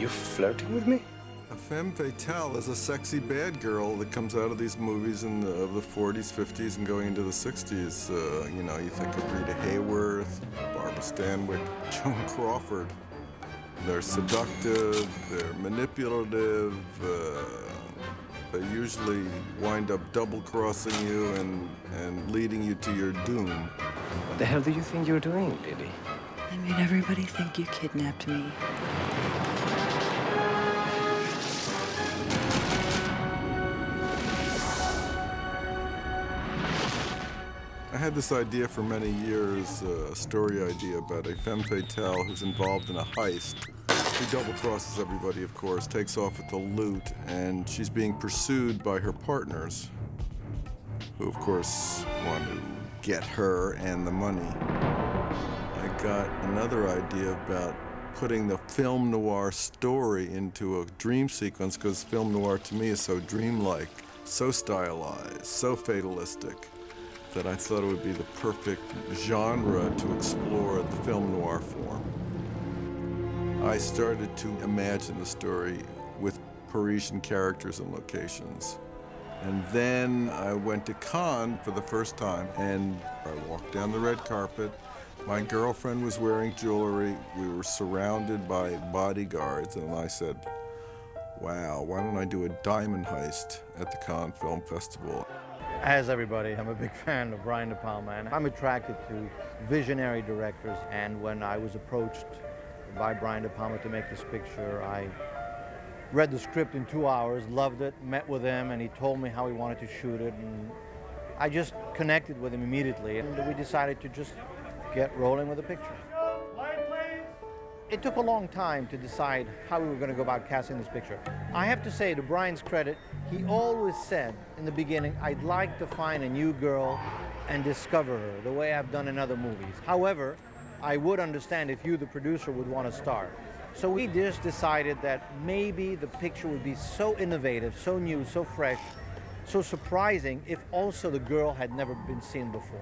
you flirting with me? A femme fatale is a sexy bad girl that comes out of these movies of the 40s, 50s, and going into the 60s. You know, you think of Rita Hayworth, Barbara Stanwyck, Joan Crawford. They're seductive, they're manipulative, they usually wind up double-crossing you and leading you to your doom. What the hell do you think you're doing, Lily? I made everybody think you kidnapped me. I had this idea for many years, a story idea about a femme fatale who's involved in a heist. She double-crosses everybody, of course, takes off with the loot, and she's being pursued by her partners, who, of course, want to get her and the money. I got another idea about putting the film noir story into a dream sequence, because film noir to me is so dreamlike, so stylized, so fatalistic, that I thought it would be the perfect genre to explore the film noir form. I started to imagine the story with Parisian characters and locations. And then I went to Cannes for the first time, and I walked down the red carpet. My girlfriend was wearing jewelry. We were surrounded by bodyguards, and I said, wow, why don't I do a diamond heist at the Cannes Film Festival? As everybody, I'm a big fan of Brian De Palma, and I'm attracted to visionary directors. And when I was approached by Brian De Palma to make this picture, I read the script in 2 hours, loved it, met with him, and he told me how he wanted to shoot it. And I just connected with him immediately, and we decided to just get rolling with the picture. It took a long time to decide how we were going to go about casting this picture. I have to say, to Brian's credit, he always said in the beginning, I'd like to find a new girl and discover her, the way I've done in other movies. However, I would understand if you, the producer, would want to start. So we just decided that maybe the picture would be so innovative, so new, so fresh, so surprising, if also the girl had never been seen before.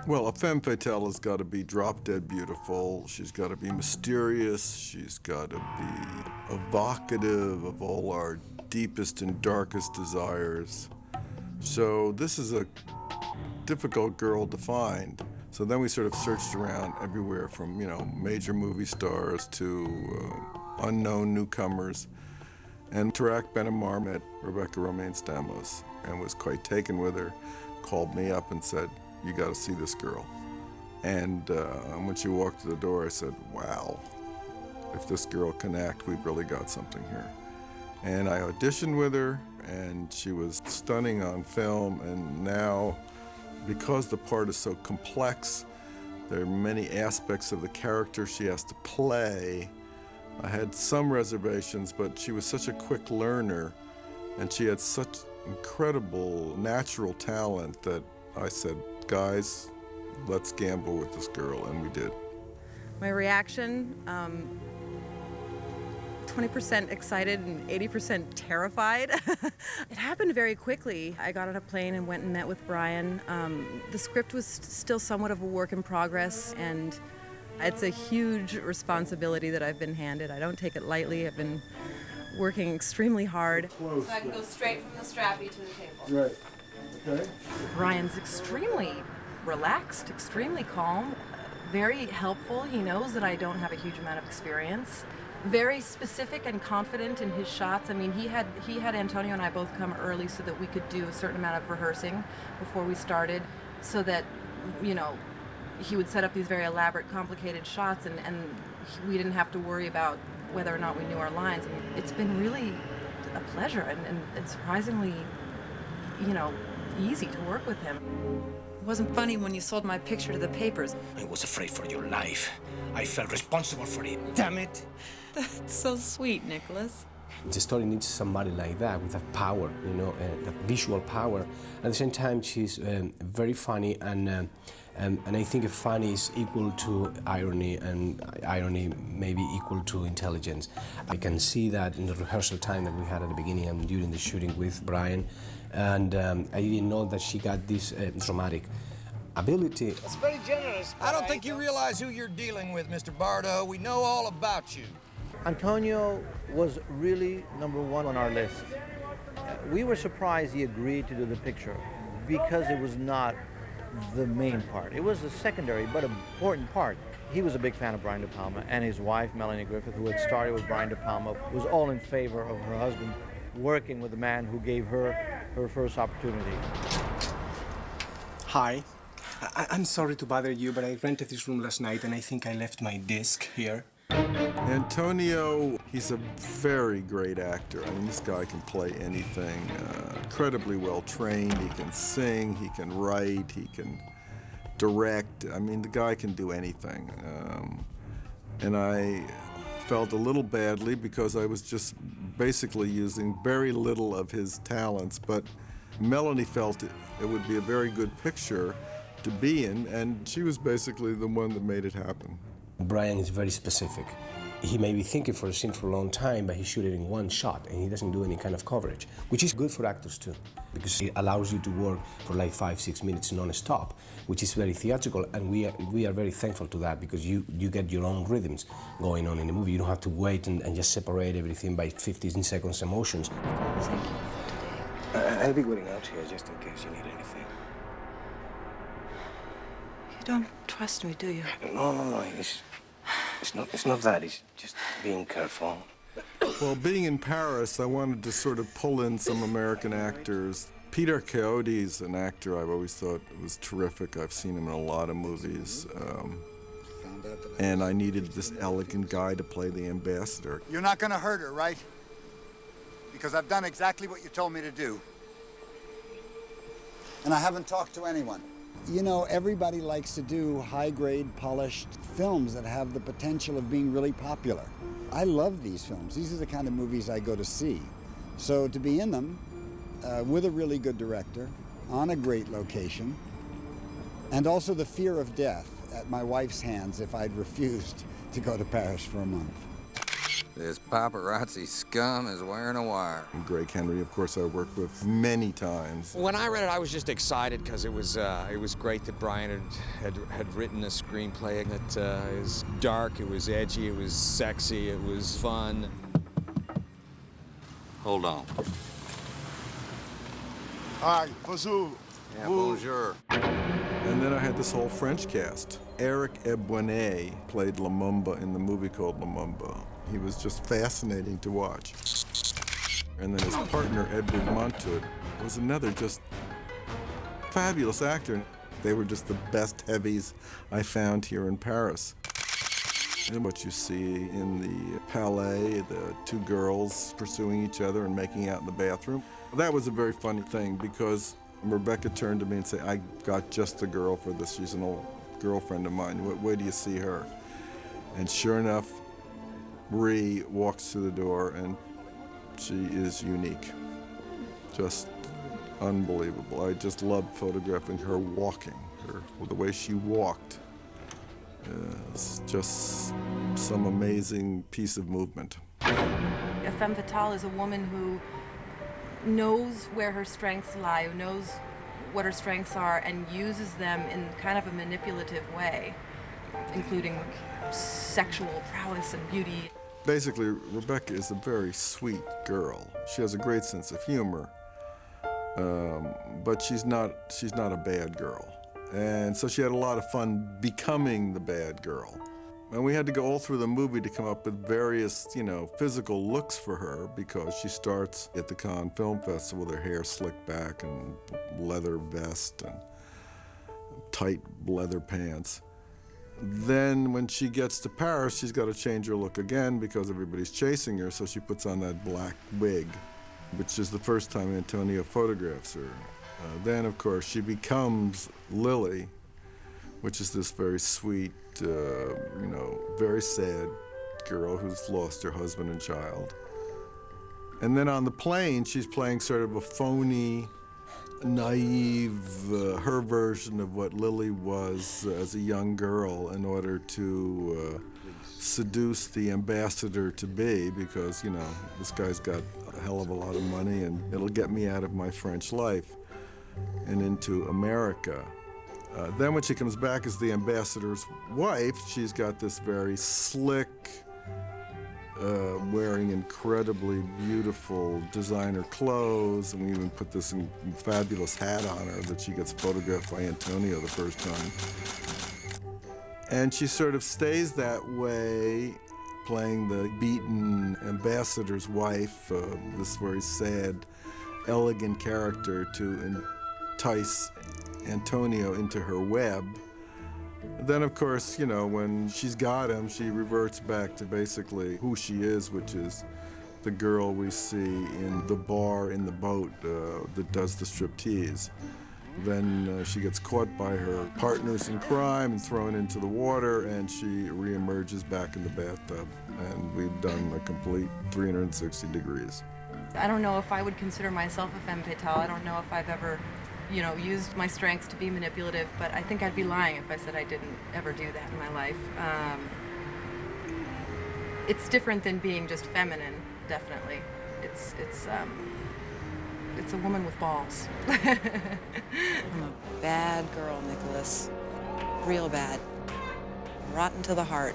Well, a femme fatale has got to be drop-dead beautiful. She's got to be mysterious. She's got to be evocative of all our deepest and darkest desires. So this is a difficult girl to find. So then we sort of searched around everywhere from, you know, major movie stars to unknown newcomers. And Tarak Benamar met Rebecca Romijn-Stamos and was quite taken with her, called me up and said, you got to see this girl. And when she walked to the door, I said, wow, if this girl can act, we've really got something here. And I auditioned with her, and she was stunning on film. And now, because the part is so complex, there are many aspects of the character she has to play. I had some reservations, but she was such a quick learner, and she had such incredible natural talent that I said, guys, let's gamble with this girl, and we did. My reaction, 20% excited and 80% terrified. It happened very quickly. I got on a plane and went and met with Brian. The script was still somewhat of a work in progress, and it's a huge responsibility that I've been handed. I don't take it lightly. I've been working extremely hard. So I can go straight from the strappy to the table. Right. Okay. Brian's extremely relaxed, extremely calm, very helpful. He knows that I don't have a huge amount of experience. Very specific and confident in his shots. I mean, he had Antonio and I both come early so that we could do a certain amount of rehearsing before we started, so that, you know, he would set up these very elaborate, complicated shots, and we didn't have to worry about whether or not we knew our lines. And it's been really a pleasure and surprisingly, you know, easy to work with him. It wasn't funny when you sold my picture to the papers. I was afraid for your life. I felt responsible for it. Damn it! That's so sweet, Nicholas. The story needs somebody like that, with that power, you know, that visual power. At the same time, she's very funny, and I think funny is equal to irony, and irony maybe equal to intelligence. I can see that in the rehearsal time that we had at the beginning and during the shooting with Brian, and I didn't know that she got this dramatic ability. That's very generous. I don't think you realize who you're dealing with, Mr. Bardo. We know all about you. Antonio was really number one on our list. We were surprised he agreed to do the picture because it was not the main part. It was a secondary but important part. He was a big fan of Brian De Palma, and his wife, Melanie Griffith, who had started with Brian De Palma, was all in favor of her husband working with the man who gave her her first opportunity. Hi. I'm sorry to bother you, but I rented this room last night and I think I left my disc here. Antonio, he's a very great actor. I mean, this guy can play anything. Incredibly well trained. He can sing, he can write, he can direct. I mean, the guy can do anything. And I felt a little badly because I was just basically using very little of his talents, but Melanie felt it would be a very good picture to be in, and she was basically the one that made it happen. Brian is very specific. He may be thinking for a scene for a long time, but he shoots it in one shot, and he doesn't do any kind of coverage, which is good for actors too, because it allows you to work for like 5-6 minutes non-stop, which is very theatrical, and we are very thankful to that, because you get your own rhythms going on in the movie. You don't have to wait and just separate everything by 15 seconds emotions. Thank you for today. I'll be waiting out here just in case you need anything. You don't trust me, do you? No. It's not that. It's just being careful. Well, being in Paris, I wanted to sort of pull in some American actors. Peter Coyote's an actor I've always thought was terrific. I've seen him in a lot of movies. And I needed this elegant guy to play the ambassador. You're not gonna hurt her, right? Because I've done exactly what you told me to do. And I haven't talked to anyone. You know, everybody likes to do high-grade, polished films that have the potential of being really popular. I love these films. These are the kind of movies I go to see. So to be in them, with a really good director, on a great location, and also the fear of death at my wife's hands if I'd refused to go to Paris for a month. This paparazzi scum is wearing a wire. Greg Henry, of course, I worked with many times. When I read it, I was just excited because it was great that Brian had written a screenplay that is dark, it was edgy, it was sexy, it was fun. Hold on. Hi, bonjour. Yeah, bonjour. And then I had this whole French cast. Eric Ebounet played Lumumba in the movie called Lumumba. He was just fascinating to watch. And then his partner, Edward Montour, was another just fabulous actor. They were just the best heavies I found here in Paris. And what you see in the Palais, the two girls pursuing each other and making out in the bathroom, that was a very funny thing because Rebecca turned to me and said, I got just the girl for this. She's an old girlfriend of mine. Where do you see her? And sure enough, Bree walks through the door and she is unique. Just unbelievable. I just loved photographing her walking. The way she walked is just some amazing piece of movement. A femme fatale is a woman who knows where her strengths lie, who knows what her strengths are, and uses them in kind of a manipulative way, including sexual prowess and beauty. Basically, Rebecca is a very sweet girl. She has a great sense of humor, but she's not a bad girl. And so she had a lot of fun becoming the bad girl. And we had to go all through the movie to come up with various, physical looks for her because she starts at the Cannes Film Festival with her hair slicked back and leather vest and tight leather pants. Then when she gets to Paris, she's got to change her look again because everybody's chasing her, so she puts on that black wig, which is the first time Antonio photographs her. Then, of course, she becomes Lily, which is this very sweet, very sad girl who's lost her husband and child. And then on the plane, she's playing sort of a phony, naive, her version of what Lily was as a young girl in order to seduce the ambassador-to-be because, this guy's got a hell of a lot of money and it'll get me out of my French life and into America. Then when she comes back as the ambassador's wife, she's got this very slick, wearing incredibly beautiful designer clothes, and we even put this fabulous hat on her that she gets photographed by Antonio the first time. And she sort of stays that way, playing the beaten ambassador's wife, this very sad, elegant character to entice Antonio into her web. Then, of course, you know, when she's got him, she reverts back to basically who she is, which is the girl we see in the bar in the boat that does the striptease. Then she gets caught by her partners in crime and thrown into the water, and she reemerges back in the bathtub. And we've done a complete 360 degrees. I don't know if I would consider myself a femme fatale. I don't know if I've ever, you know, used my strengths to be manipulative, but I think I'd be lying if I said I didn't ever do that in my life. It's different than being just feminine, definitely. It's a woman with balls. I'm a bad girl, Nicholas. Real bad. Rotten to the heart.